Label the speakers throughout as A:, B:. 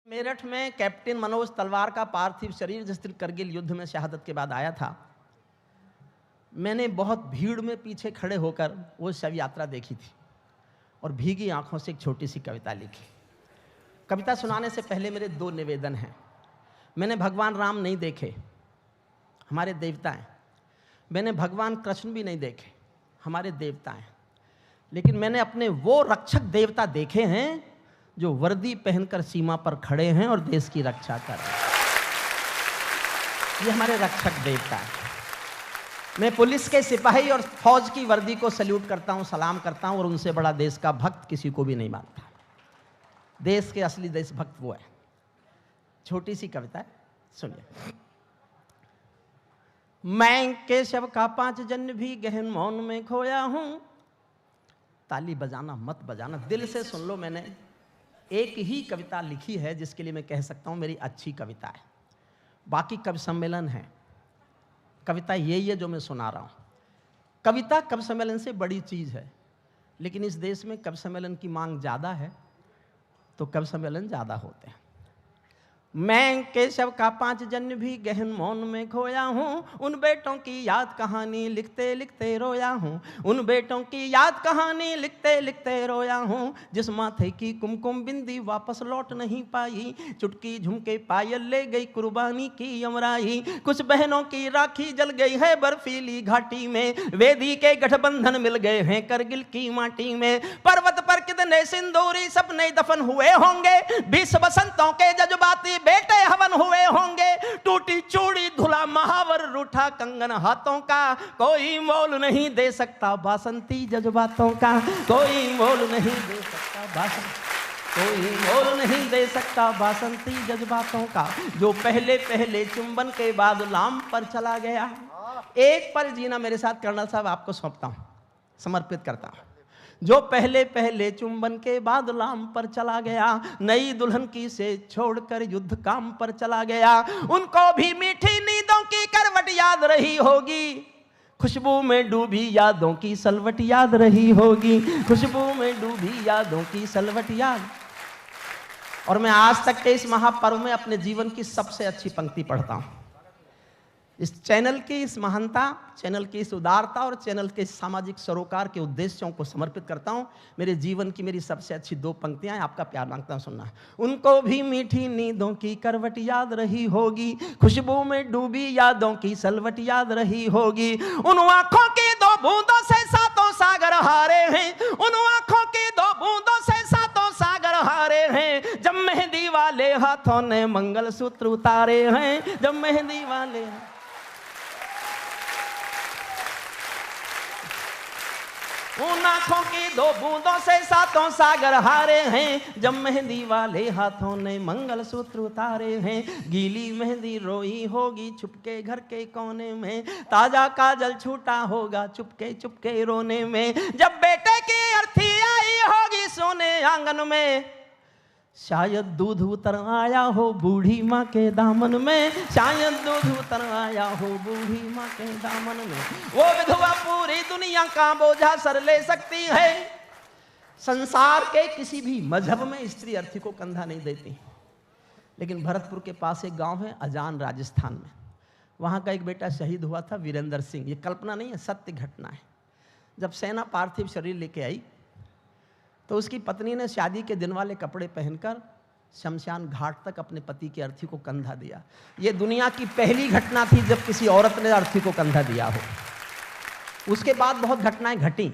A: मेरठ में कैप्टन मनोज तलवार का पार्थिव शरीर जिस दिन करगिल युद्ध में शहादत के बाद आया था, मैंने बहुत भीड़ में पीछे खड़े होकर वो शव यात्रा देखी थी और भीगी आंखों से एक छोटी सी कविता लिखी। कविता सुनाने से पहले मेरे दो निवेदन हैं। मैंने भगवान राम नहीं देखे, हमारे देवता हैं। मैंने भगवान कृष्ण भी नहीं देखे, हमारे देवता हैं। लेकिन मैंने अपने वो रक्षक देवता देखे हैं जो वर्दी पहनकर सीमा पर खड़े हैं और देश की रक्षा कर रहे हैं। ये हमारे रक्षक देवता हैं। मैं पुलिस के सिपाही और फौज की वर्दी को सल्यूट करता हूं, सलाम करता हूं और उनसे बड़ा देश का भक्त किसी को भी नहीं मानता। देश के असली देशभक्त वो है। छोटी सी कविता है, सुनिए। मैं केशव का 5 जन्म भी गहन मौन में खोया हूं। ताली बजाना मत बजाना, दिल से सुन लो। मैंने एक ही कविता लिखी है जिसके लिए मैं कह सकता हूं मेरी अच्छी कविता है। बाकी कवि सम्मेलन है, कविता यही है जो मैं सुना रहा हूं। कविता कवि सम्मेलन से बड़ी चीज है, लेकिन इस देश में कवि सम्मेलन की मांग ज्यादा है तो कवि सम्मेलन ज्यादा होते हैं। मैं केशव का 5 जन्म भी गहन मौन में खोया हूँ। उन बेटों की याद कहानी लिखते लिखते रोया हूँ। उन बेटों की याद कहानी लिखते लिखते रोया हूँ। जिस माथे की कुमकुम बिंदी वापस लौट नहीं पाई, चुटकी झुमके पायल ले गई कुर्बानी की यमराई। कुछ बहनों की राखी जल गई है बर्फीली घाटी में, वेदी के गठबंधन मिल गए हैं करगिल की माटी में। पर्वत पर कितने सिंदूरी सपने दफन हुए होंगे, 20 बसंतों के जज्बाती बेटे हवन हुए होंगे। टूटी चूड़ी धुला महावर रूठा कंगन हाथों का, कोई मोल नहीं दे सकता बासंती जज्बातों का। कोई मोल नहीं दे सकता कोई मोल नहीं दे सकता बासंती जज्बातों का। जो पहले पहले चुंबन के बाद लाम पर चला गया। एक पल जीना मेरे साथ कर्नल साहब आपको सौंपता हूं, समर्पित करता हूं। जो पहले पहले चुंबन के बाद लाम पर चला गया, नई दुल्हन की से छोड़कर युद्ध काम पर चला गया। उनको भी मीठी नींदों की करवट याद रही होगी, खुशबू में डूबी यादों की सलवट याद रही होगी। खुशबू में डूबी यादों की सलवट याद। और मैं आज तक के इस महापर्व में अपने जीवन की सबसे अच्छी पंक्ति पढ़ता हूं। इस चैनल की इस महानता, चैनल की इस उदारता और चैनल के सामाजिक सरोकार के उद्देश्यों को समर्पित करता हूं। मेरे जीवन की मेरी सबसे अच्छी 2 पंक्तियां हैं, आपका प्यार मांगता हूं, सुनना। उनको भी मीठी नींदों की करवट याद रही होगी, खुशबू में डूबी यादों की सलवट याद रही होगी। उन आंखों की 2 बूंदों से 7 सागर हारे हैं। उन आंखों की 2 बूंदों से 7 सागर हारे हैं। जब मेहंदी वाले हाथों ने मंगलसूत्र उतारे हैं। जब मेहंदी वाले उन आंखों की 2 बूंदों से 7 सागर हारे हैं। जब मेहंदी वाले हाथों ने मंगलसूत्र उतारे हैं। गीली मेहंदी रोई होगी छुपके घर के कोने में, ताजा काजल छूटा होगा चुपके चुपके रोने में। जब बेटे की अर्थी आई होगी सोने आंगन में, शायद दूध उतर आया हो बूढ़ी माँ के दामन में। शायद दूध उतर आया हो बूढ़ी माँ के दामन में। वो विधवा पूरी दुनिया का बोझा सर ले सकती है। संसार के किसी भी मजहब में स्त्री अर्थी को कंधा नहीं देती। लेकिन भरतपुर के पास एक गांव है अजान, राजस्थान में। वहाँ का एक बेटा शहीद हुआ था, वीरेंद्र सिंह। ये कल्पना नहीं है, सत्य घटना है। जब सेना पार्थिव शरीर लेके आई तो उसकी पत्नी ने शादी के दिन वाले कपड़े पहनकर शमशान घाट तक अपने पति की अर्थी को कंधा दिया। यह दुनिया की पहली घटना थी जब किसी औरत ने अर्थी को कंधा दिया हो। उसके बाद बहुत घटनाएं घटी,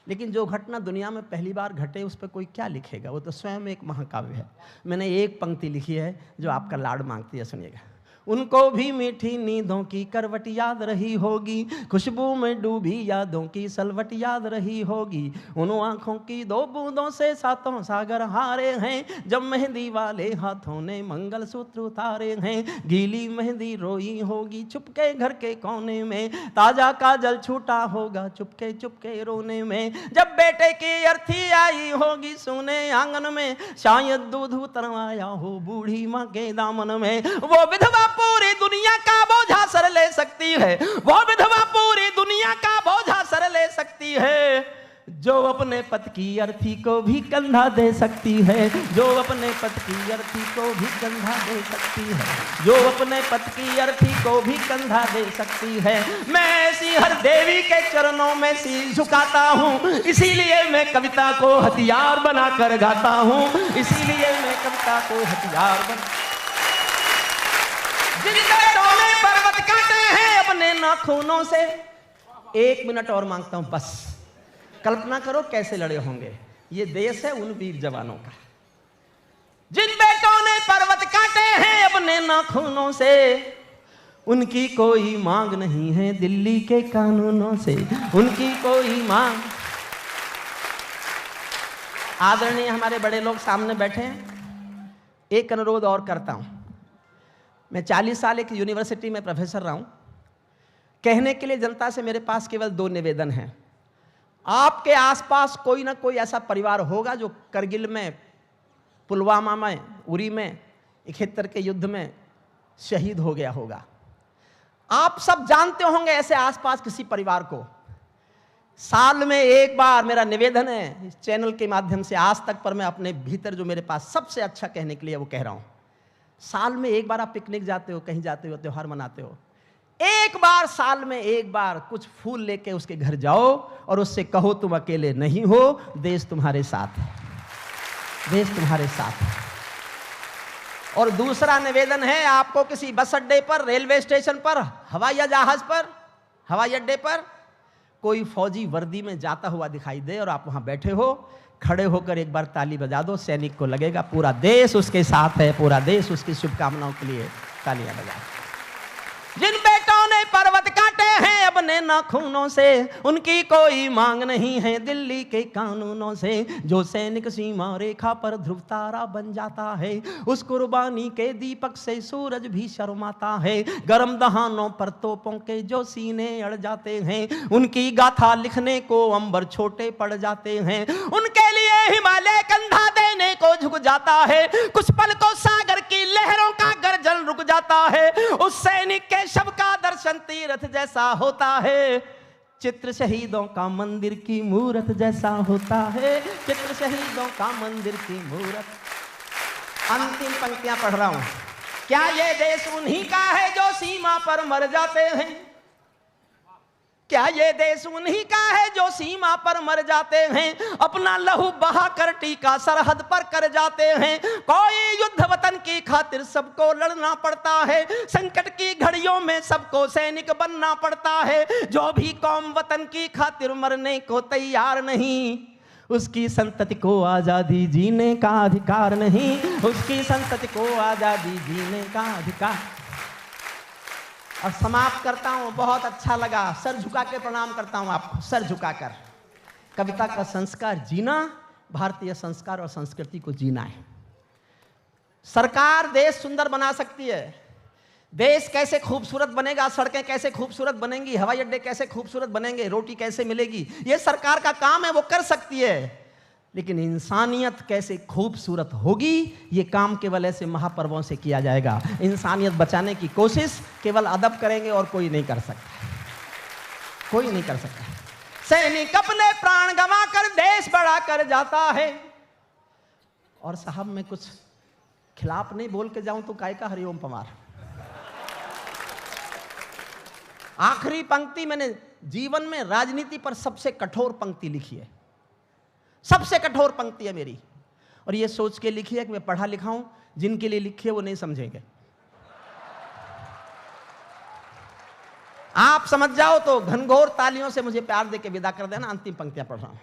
A: लेकिन जो घटना दुनिया में पहली बार घटे उस पर कोई क्या लिखेगा? वो तो स्वयं एक महाकाव्य है। मैंने एक पंक्ति लिखी है जो आपका लाड मांगती है, सुनिएगा। उनको भी मीठी नींदों की करवट याद रही होगी, खुशबू में डूबी यादों की सलवट याद रही होगी। उन आंखों की 2 बूंदों से 7 सागर हारे हैं। जब मेहंदी वाले हाथों ने मंगलसूत्र उतारे हैं। गीली मेहंदी रोई होगी चुपके घर के कोने में, ताजा काजल छूटा होगा चुपके चुपके रोने में। जब बेटे की अर्थी आई होगी सोने आंगन में, शायद दूध उतर आया हो बूढ़ी माँ के दामन में। वो विधवा पूरी दुनिया का बोझा सर ले सकती है। वो विधवा पूरी दुनिया का बोझा सर ले सकती है। जो अपने पति की अर्थी को भी कंधा दे सकती है, जो अपने पति की अर्थी को भी कंधा दे सकती है, जो अपने पति की अर्थी को भी कंधा दे सकती है। मैं ऐसी हर देवी के चरणों में शीश झुकाता हूँ, इसीलिए मैं कविता को हथियार बनाकर गाता हूँ, इसीलिए मैं कविता को हथियार बना। जिन पेड़ों ने पर्वत काटे हैं अपने नाखूनों से, 1 मिनट और मांगता हूं बस। कल्पना करो कैसे लड़े होंगे। ये देश है उन वीर जवानों का। जिन बेटों ने पर्वत काटे हैं अपने नाखूनों से, उनकी कोई मांग नहीं है दिल्ली के कानूनों से, उनकी कोई मांग। आदरणीय हमारे बड़े लोग सामने बैठे हैं, एक अनुरोध और करता हूं। मैं 40 साल एक यूनिवर्सिटी में प्रोफेसर रहा हूं। कहने के लिए जनता से मेरे पास केवल 2 निवेदन हैं। आपके आसपास कोई ना कोई ऐसा परिवार होगा जो करगिल में, पुलवामा में, उरी में, 71 के युद्ध में शहीद हो गया होगा। आप सब जानते होंगे ऐसे आसपास किसी परिवार को। साल में एक बार, मेरा निवेदन है इस चैनल के माध्यम से आज तक पर, मैं अपने भीतर जो मेरे पास सबसे अच्छा कहने के लिए वो कह रहा हूं। साल में एक बार आप पिकनिक जाते हो, कहीं जाते हो, त्योहार मनाते हो, एक बार साल में एक बार कुछ फूल लेके उसके घर जाओ और उससे कहो तुम अकेले नहीं हो, देश तुम्हारे साथ है, देश तुम्हारे साथ है। और दूसरा निवेदन है, आपको किसी बस अड्डे पर, रेलवे स्टेशन पर, हवाई जहाज पर, हवाई अड्डे पर कोई फौजी वर्दी में जाता हुआ दिखाई दे और आप वहां बैठे हो, खड़े होकर एक बार ताली बजा दो। सैनिक को लगेगा पूरा देश उसके साथ है, पूरा देश उसकी शुभकामनाओं के लिए तालियां बजाए। जिन बेटों ने पर्वत काटे हैं अपने नाखूनों से, उनकी कोई मांग नहीं है दिल्ली के कानूनों से। जो सैनिक सीमा रेखा पर ध्रुव तारा बन जाता है, उस कुर्बानी के दीपक से सूरज भी शर्माता है। गर्म दहानों पर तोपों के जो सीने अड़ जाते हैं, उनकी गाथा लिखने को अंबर छोटे पड़ जाते हैं। उनके लिए हिमालय कंधा देने को झुक जाता है, कुछ पल को सागर की लहरों का गर्जन रुक जाता है। उस सैनिक के शव का दर्शन तीर्थ जैसा होता है, चित्र शहीदों का मंदिर की मूरत जैसा होता है, चित्र शहीदों का मंदिर की मूरत। अंतिम पंक्तियां पढ़ रहा हूं। क्या ये देश उन्हीं का है जो सीमा पर मर जाते हैं? क्या ये देश उन्हीं का है जो सीमा पर मर जाते हैं, अपना लहू बहा कर टीका सरहद पर कर जाते हैं। कोई युद्ध वतन की खातिर सबको लड़ना पड़ता है, संकट की घड़ियों में सबको सैनिक बनना पड़ता है। जो भी कौम वतन की खातिर मरने को तैयार नहीं, उसकी संतति को आजादी जीने का अधिकार नहीं, उसकी संतति को आजादी जीने का अधिकार। और समाप्त करता हूं, बहुत अच्छा लगा, सर झुका के प्रणाम करता हूं आपको, सर झुकाकर। कविता का संस्कार जीना, भारतीय संस्कार और संस्कृति को जीना है। सरकार देश सुंदर बना सकती है, देश कैसे खूबसूरत बनेगा, सड़कें कैसे खूबसूरत बनेंगी, हवाई अड्डे कैसे खूबसूरत बनेंगे, रोटी कैसे मिलेगी, ये सरकार का काम है, वो कर सकती है। लेकिन इंसानियत कैसे खूबसूरत होगी, ये काम केवल ऐसे महापर्वों से किया जाएगा। इंसानियत बचाने की कोशिश केवल अदब करेंगे और कोई नहीं कर सकता, कोई नहीं कर सकता। सैनिक अपने प्राण गंवा कर देश बड़ा कर जाता है। और साहब मैं कुछ खिलाफ नहीं बोल के जाऊं तो काय का हरिओम पवार। आखिरी पंक्ति मैंने जीवन में राजनीति पर सबसे कठोर पंक्ति लिखी है, सबसे कठोर पंक्ति है मेरी, और ये सोच के लिखी है कि मैं पढ़ा लिखा हूं, जिनके लिए लिखी है वो नहीं समझेंगे। आप समझ जाओ तो घनघोर तालियों से मुझे प्यार देके विदा कर देना। अंतिम पंक्तियां पढ़ रहा हूं।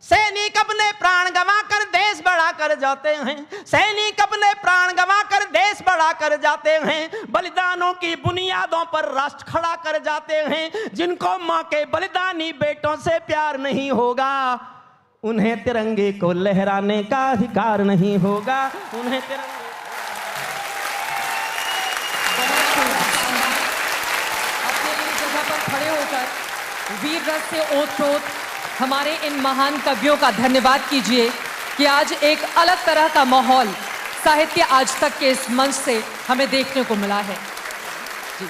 A: सैनिक अपने प्राण गंवा कर देश बड़ा कर जाते हैं, सैनिक अपने प्राण गंवा कर देश बड़ा कर जाते हैं। बलिदानों की बुनियादों पर राष्ट्र खड़ा कर जाते हैं। जिनको मां के बलिदानी बेटों से प्यार नहीं होगा, उन्हें तिरंगे को लहराने का अधिकार नहीं होगा, उन्हें तिरंगे।
B: अपने जगह पर खड़े होकर वीर रस से ओत-प्रोत हमारे इन महान कवियों का धन्यवाद कीजिए कि आज एक अलग तरह का माहौल साहित्य आज तक के इस मंच से हमें देखने को मिला है। जी।